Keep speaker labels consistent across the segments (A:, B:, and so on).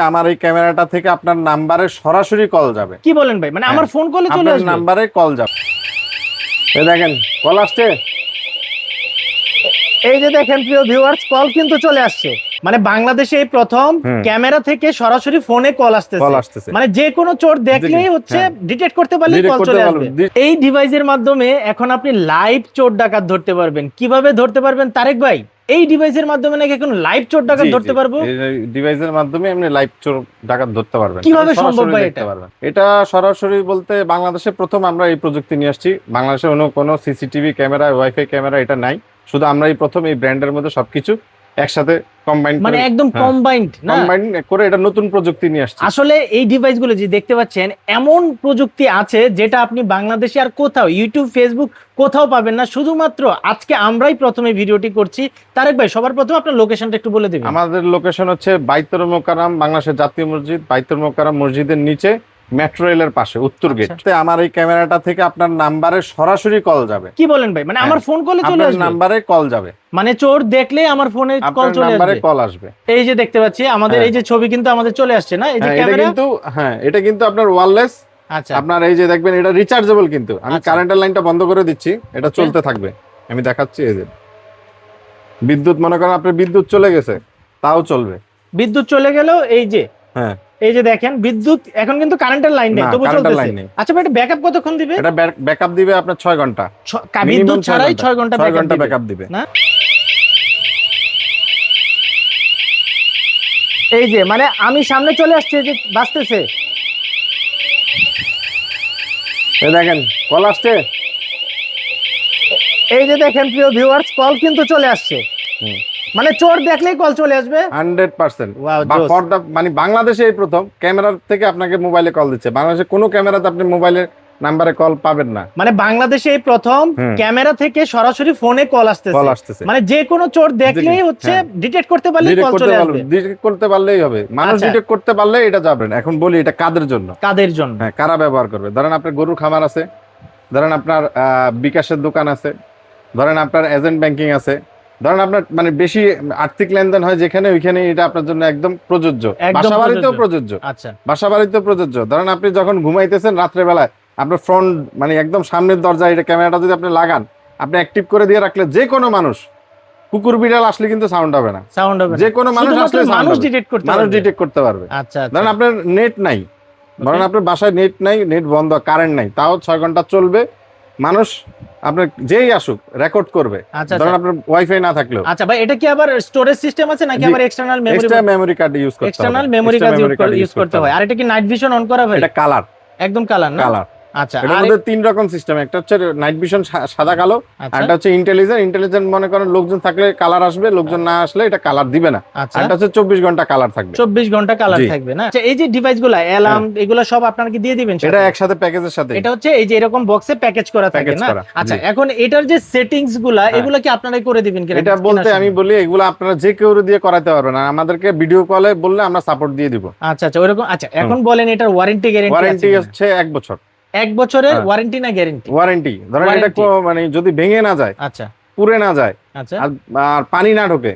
A: আমার এই ক্যামেরাটা থেকে আপনার নাম্বারে সরাসরি কল যাবে।
B: কি বলেন ভাই? মানে আমার ফোন কলে চলে আসবে,
A: নাম্বারে কল যাবে। এই দেখেন কল আসছে,
B: এই যে দেখেন প্রিয় ভিউয়ার্স, কল কিন্তু চলে আসছে। মানে বাংলাদেশে এই প্রথম ক্যামেরা থেকে সরাসরি ফোনে কল আসতেছে। মানে যে কোনো চোর দেখলেই হচ্ছে ডিটেক্ট করতে পারলে কল চলে আসবে। এই ডিভাইসের মাধ্যমে এখন আপনি লাইভ চোর ডাকাত ধরতে পারবেন। কিভাবে ধরতে পারবেন তারেক ভাই? এই ডিভাইসের মাধ্যমে নাকি এখন লাইভ চোর ডাকাত ধরতে পারবো।
A: এই ডিভাইসের মাধ্যমে আপনি লাইভ চোর ডাকাত ধরতে পারবেন।
B: কিভাবে সম্ভব ভাই এটা?
A: এটা সরাসরি বলতে বাংলাদেশে প্রথম আমরা এই প্রযুক্তি নিয়ে আসছি। বাংলাদেশে অন্য কোনো সিসিটিভি ক্যামেরা, ওয়াইফাই ক্যামেরা এটা নাই। শুধু আমরা এই প্রথম এই ব্র্যান্ডের মধ্যে সবকিছু একসাথে কম্বাইন
B: মানে একদম কম্বাইন্ড
A: করে এটা নতুন প্রযুক্তি নিয়ে আসছে।
B: আসলে এই ডিভাইসগুলো যে দেখতে পাচ্ছেন, এমন প্রযুক্তি আছে যেটা আপনি বাংলাদেশে আর কোথাও ইউটিউব, ফেসবুক কোথাও পাবেন না। শুধুমাত্র আজকে আমরাই প্রথমে ভিডিওটি করছি। তারেক ভাই, সবার প্রথমে আপনার লোকেশনটা একটু বলে দিবেন।
A: আমাদের লোকেশন হচ্ছে বাইতুল মোকাররম, বাংলাদেশের জাতীয় মসজিদ, বাইতুল মোকাররম মসজিদের নিচে মেট্রো রেলের পাশে উত্তর গেট। আমার এই ক্যামেরাটা থেকে আপনার নাম্বারে সরাসরি কল যাবে।
B: কি বলেন ভাই? মানে আমার ফোন কলে চলে আসবে,
A: নাম্বারে কল যাবে।
B: মানে চোর দেখলে আমার ফোনে কল চলে আসবে,
A: নাম্বারে কল আসবে।
B: এই যে দেখতে পাচ্ছি আমাদের এই যে ছবি কিন্তু আমাদের চলে আসছে না, এই যে ক্যামেরা
A: কিন্তু এটা কিন্তু আপনার ওয়্যারলেস।
B: আচ্ছা,
A: আপনার এই যে দেখবেন এটা রিচার্জেবল, কিন্তু আমি কারেন্টের লাইনটা বন্ধ করে দিচ্ছি, এটা চলতে থাকবে। আমি দেখাচ্ছি, এই যে বিদ্যুৎ, মনে করেন আপনার বিদ্যুৎ চলে গেছে তাও চলবে।
B: বিদ্যুৎ চলে গেল, এই যে এই যে দেখেন বিদ্যুৎ, এখন কিন্তু কারেন্টের লাইন নেই, তবু চলতেছে। আচ্ছা ভাই, এটা ব্যাকআপ কতক্ষণ দিবে?
A: এটা ব্যাকআপ দিবে আপনার 6 ঘন্টা।
B: বিদ্যুৎ ছাড়াই 6 ঘন্টা
A: ব্যাকআপ দিবে
B: না? এই যে মানে আমি সামনে চলে আসছি, যে বাজতেছে,
A: এই দেখেন কল আসছে।
B: এই যে দেখেন প্রিয় ভিউয়ার্স, কল কিন্তু চলে আসছে। মানে চোর দেখলেই কল চলে আসবে
A: 100%। মানে বাংলাদেশে এই প্রথম ক্যামেরার থেকে আপনাকে মোবাইলে কল দিচ্ছে। বাংলাদেশে কোনো ক্যামেরাতে আপনি মোবাইলের নাম্বারে কল পাবেন না।
B: মানে বাংলাদেশে এই প্রথম ক্যামেরা থেকে সরাসরি ফোনে কল আসতেছে। মানে যে কোনো চোর দেখলেই হচ্ছে ডিটেক্ট করতে পারলেই কল চলে আসবে।
A: ডিটেক্ট করতে পারলেই হবে, মানুষ ডিটেক্ট করতে পারলে এটা যাবে না। এখন বলি এটা কাদের জন্য?
B: কাদের জন্য?
A: কারা ব্যবহার করবে? ধরেন আপনার গরুর খামার আছে, ধরেন আপনার বিকাশের দোকান আছে, ধরেন আপনার এজেন্ট ব্যাংকিং আছে, ধরেন আপনার মানে বেশি আর্থিক লেনদেন হয় যেখানে, ওইখানে এটা আপনার জন্য একদম প্রযোজ্য। বাসাবাড়িতেও প্রযোজ্য।
B: আচ্ছা,
A: বাসাবাড়িতেও প্রযোজ্য। ধরেন আপনি যখন ঘুমাইতেছেন রাত্রে বেলায়, আপনার ফ্রন্ট মানে একদম সামনের দরজায় এটা ক্যামেরাটা যদি আপনি লাগান, আপনি অ্যাক্টিভ করে দিয়ে রাখলে যে কোনো মানুষ, কুকুর বিড়াল আসলে কিন্তু সাউন্ড হবে না। যে কোনো মানুষ আসলে
B: মানুষ ডিটেক্ট করতে পারবে।
A: আচ্ছা, ধরেন আপনার নেট নাই, ধরেন আপনার বাসায় নেট নাই, নেট বন্ধ, কারেন্ট নাই, তাও 6 ঘন্টা চলবে। মানুষ আপনার যেই আসুক রেকর্ড করবে, ধরেন আপনার ওয়াইফাই না থাকলেও।
B: আচ্ছা ভাই, এটা কি আবার স্টোরেজ সিস্টেম আছে নাকি আবার এক্সটারনাল মেমরি কার্ড ইউজ করতে হবে? এক্সটারনাল মেমরি কার্ড ইউজ করতে হয়। আর এটা কি নাইট ভিশন অন করা হয়?
A: এটা কালার,
B: একদম কালার না?
A: কালার।
B: আচ্ছা,
A: এর মধ্যে 3 রকম সিস্টেম। একটা হচ্ছে নাইট ভিশন সাদা কালো, একটা হচ্ছে ইন্টেলিজেন্ট মনে করেন লোকজন থাকলে কালার আসবে, লোকজন না আসলে এটা কালার দিবে না। একটা হচ্ছে 24 ঘন্টা কালার থাকবে।
B: 24 ঘন্টা কালার থাকবে না? আচ্ছা, এই যে ডিভাইসগুলো অ্যালার্ম এগুলো সব আপনারা কি দিয়ে দিবেন?
A: এটা একসাথে প্যাকেজের সাথে।
B: এটা হচ্ছে এই যে এরকম বক্সে প্যাকেজ করা থাকে না? আচ্ছা, এখন এটার যে সেটিংস গুলা এগুলো কি আপনারাই করে দিবেন কিনা?
A: এটা বলতে আমি বলি এগুলো আপনারা যে কেউ দিয়ে করাতে পারবেন, আর আমাদেরকে ভিডিও কলে বললে আমরা সাপোর্ট দিয়ে দিব।
B: আচ্ছা আচ্ছা, ওইরকম। আচ্ছা, এখন বলেন এটার ওয়ারেন্টি গ্যারান্টি?
A: ওয়ারেন্টি হচ্ছে 1 বছর।
B: 1 বছরের ওয়ারেন্টি না গ্যারান্টি?
A: ওয়ারেন্টি। ধরেন এটা মানে যদি ভেঙে না যায়,
B: আচ্ছা,
A: পুড়ে না যায়,
B: আচ্ছা,
A: আর পানি না ঢোকে,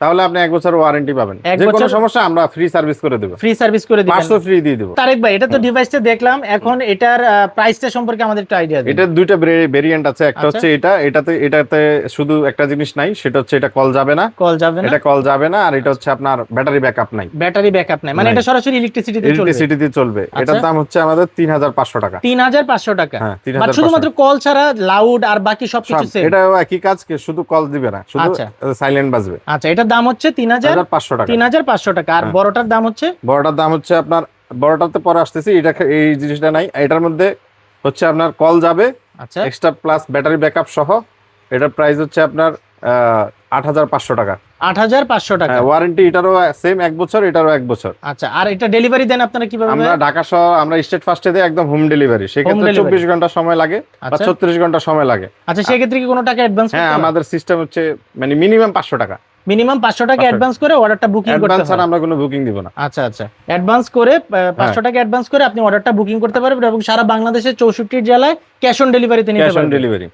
A: তাহলে আপনি 1 বছর ওয়ারেন্টি পাবেন। যে কোনো সমস্যা আমরা ফ্রি সার্ভিস করে দেব।
B: ফ্রি সার্ভিস করে দিবেন?
A: 500 ফ্রি দিয়ে দেব।
B: তারেক ভাই, এটা তো ডিভাইসটা দেখলাম, এখন এটার প্রাইসটা সম্পর্কে আমাদের একটু আইডিয়া দিন।
A: এটা দুইটা ভেরিয়েন্ট আছে। একটা হচ্ছে এটাতে শুধু একটা জিনিস নাই, সেটা হচ্ছে এটা কল যাবে না। এটা কল যাবে না। আর এটা হচ্ছে আপনার ব্যাটারি ব্যাকআপ নাই।
B: ব্যাটারি ব্যাকআপ নাই, মানে এটা সরাসরি ইলেকট্রিসিটিতে
A: চলবে। এটার দাম হচ্ছে আমাদের 3500 টাকা।
B: 3500 টাকা।
A: হ্যাঁ,
B: শুধুমাত্র কল ছাড়া লাউড আর বাকি সবকিছু সেম?
A: এটাও একই কাজ, শুধু কল দিবে না, শুধু সাইলেন্ট বাজবে।
B: আচ্ছা, এটার দাম হচ্ছে 3500 টাকা। 3500 টাকা। আর বড়টার দাম হচ্ছে? বড়টার দাম হচ্ছে আপনার, বড়টাতে পরে আসতেছি, এটা এই জিনিসটা নাই। এটার মধ্যে হচ্ছে আপনার কল যাবে, আচ্ছা, এক্সট্রা প্লাস ব্যাটারি ব্যাকআপ সহ। এটার প্রাইস হচ্ছে আপনার 8500 টাকা। 8500 টাকা। ওয়ারেন্টি এটারও সেম 1 বছর, এটারও 1 বছর। আচ্ছা, আর এটা ডেলিভারি দেন আপনারা কিভাবে? আমরা ঢাকা সহ আমরা স্টেট ফার্স্টে দেই একদম হোম ডেলিভারি। সেক্ষেত্রে 24 ঘন্টা সময় লাগে বা 36 ঘন্টা সময় লাগে। আচ্ছা, সেক্ষেত্রে কি কোনো টাকা অ্যাডভান্স? হ্যাঁ, আমাদের সিস্টেম হচ্ছে মানে মিনিমাম 500 টাকা। মিনিমাম 500 টাকা অ্যাডভান্স করে অর্ডারটা বুকিং করতে হবে। অ্যাডভান্স ছাড়া আমরা কোনো বুকিং দিব না। আচ্ছা আচ্ছা, অ্যাডভান্স করে 500 টাকা অ্যাডভান্স করে আপনি অর্ডারটা বুকিং করতে পারবেন এবং সারা বাংলাদেশের 64 জেলায় ক্যাশ অন ডেলিভারিতে নিতে পারবেন। Cash on delivery.